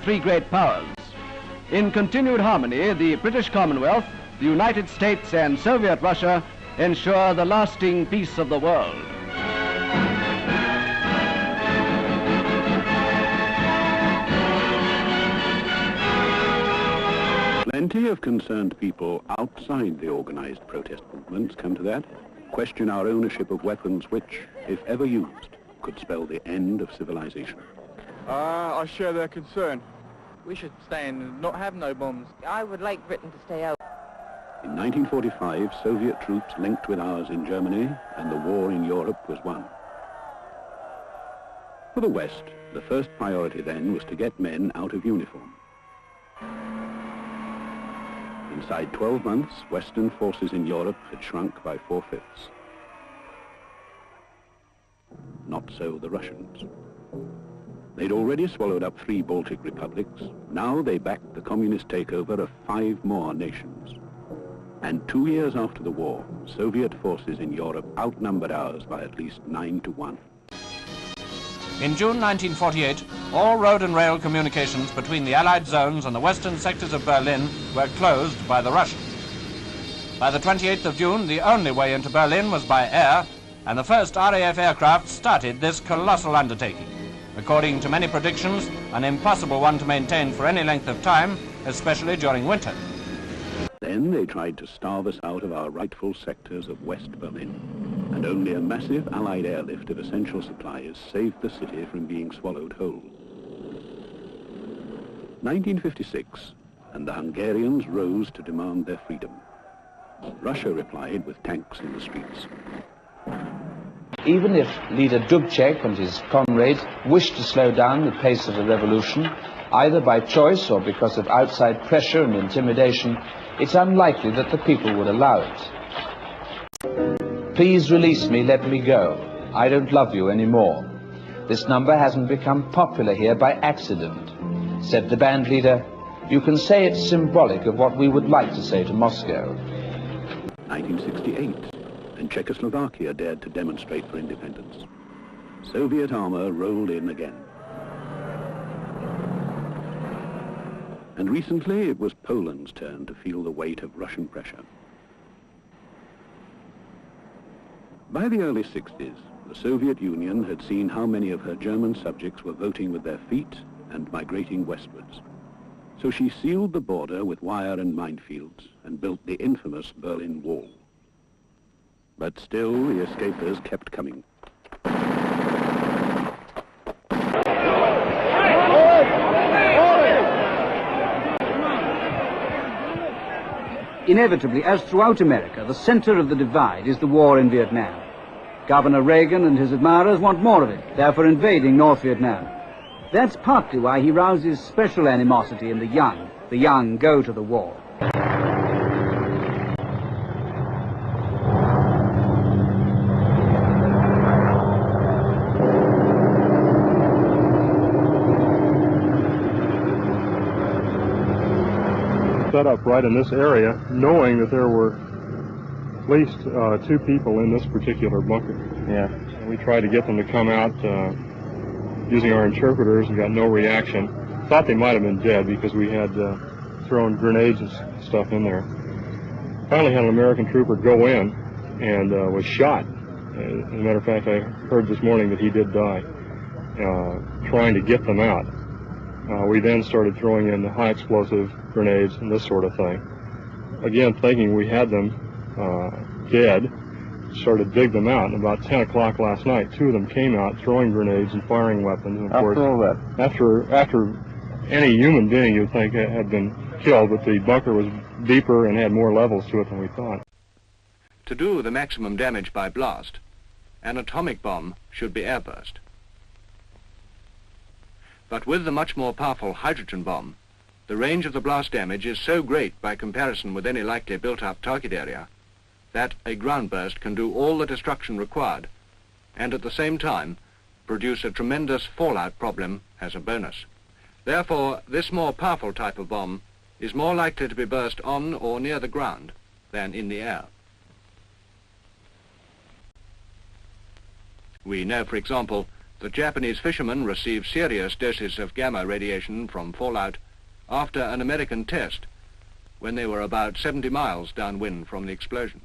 three great powers. In continued harmony, the British Commonwealth, the United States and Soviet Russia ensure the lasting peace of the world. Plenty of concerned people outside the organized protest movements come to that, question our ownership of weapons which, if ever used, could spell the end of civilization. I share their concern. We should stay and not have no bombs. I would like Britain to stay out. In 1945, Soviet troops linked with ours in Germany, and the war in Europe was won. For the West, the first priority then was to get men out of uniform. Inside 12 months, Western forces in Europe had shrunk by 4/5. Not so the Russians. They'd already swallowed up 3 Baltic republics. Now they backed the communist takeover of 5 more nations. And 2 years after the war, Soviet forces in Europe outnumbered ours by at least 9-1. In June 1948, all road and rail communications between the Allied zones and the western sectors of Berlin were closed by the Russians. By the 28th of June, the only way into Berlin was by air, and the first RAF aircraft started this colossal undertaking. According to many predictions, an impossible one to maintain for any length of time, especially during winter. Then they tried to starve us out of our rightful sectors of West Berlin, and only a massive Allied airlift of essential supplies saved the city from being swallowed whole. 1956, and the Hungarians rose to demand their freedom. Russia replied with tanks in the streets. Even if leader Dubček and his comrades wished to slow down the pace of the revolution, either by choice or because of outside pressure and intimidation, it's unlikely that the people would allow it. Please release me, let me go. I don't love you anymore. This number hasn't become popular here by accident. Said the band leader, you can say it's symbolic of what we would like to say to Moscow. 1968, and Czechoslovakia dared to demonstrate for independence. Soviet armor rolled in again. And recently it was Poland's turn to feel the weight of Russian pressure. By the early 60s, the Soviet Union had seen how many of her German subjects were voting with their feet and migrating westwards. So she sealed the border with wire and minefields and built the infamous Berlin Wall. But still, the escapers kept coming. Inevitably, as throughout America, the center of the divide is the war in Vietnam. Governor Reagan and his admirers want more of it, therefore invading North Vietnam. That's partly why he rouses special animosity in the young. The young go to the war. Set up right in this area, knowing that there were at least 2 people in this particular bunker. Yeah. And we tried to get them to come out using our interpreters and got no reaction. Thought they might have been dead because we had thrown grenades and stuff in there. Finally had an American trooper go in and was shot. As a matter of fact, I heard this morning that he did die trying to get them out. We then started throwing in high explosive grenades and this sort of thing. Again, thinking we had them dead, started to dig them out. And about 10 o'clock last night, 2 of them came out throwing grenades and firing weapons. And of course, all that? After any human being you'd think had been killed, but the bunker was deeper and had more levels to it than we thought. To do the maximum damage by blast, an atomic bomb should be airburst. But with the much more powerful hydrogen bomb, the range of the blast damage is so great by comparison with any likely built-up target area that a ground burst can do all the destruction required and at the same time produce a tremendous fallout problem as a bonus. Therefore, this more powerful type of bomb is more likely to be burst on or near the ground than in the air. We know, for example, The Japanese fishermen received serious doses of gamma radiation from fallout after an American test when they were about 70 miles downwind from the explosion.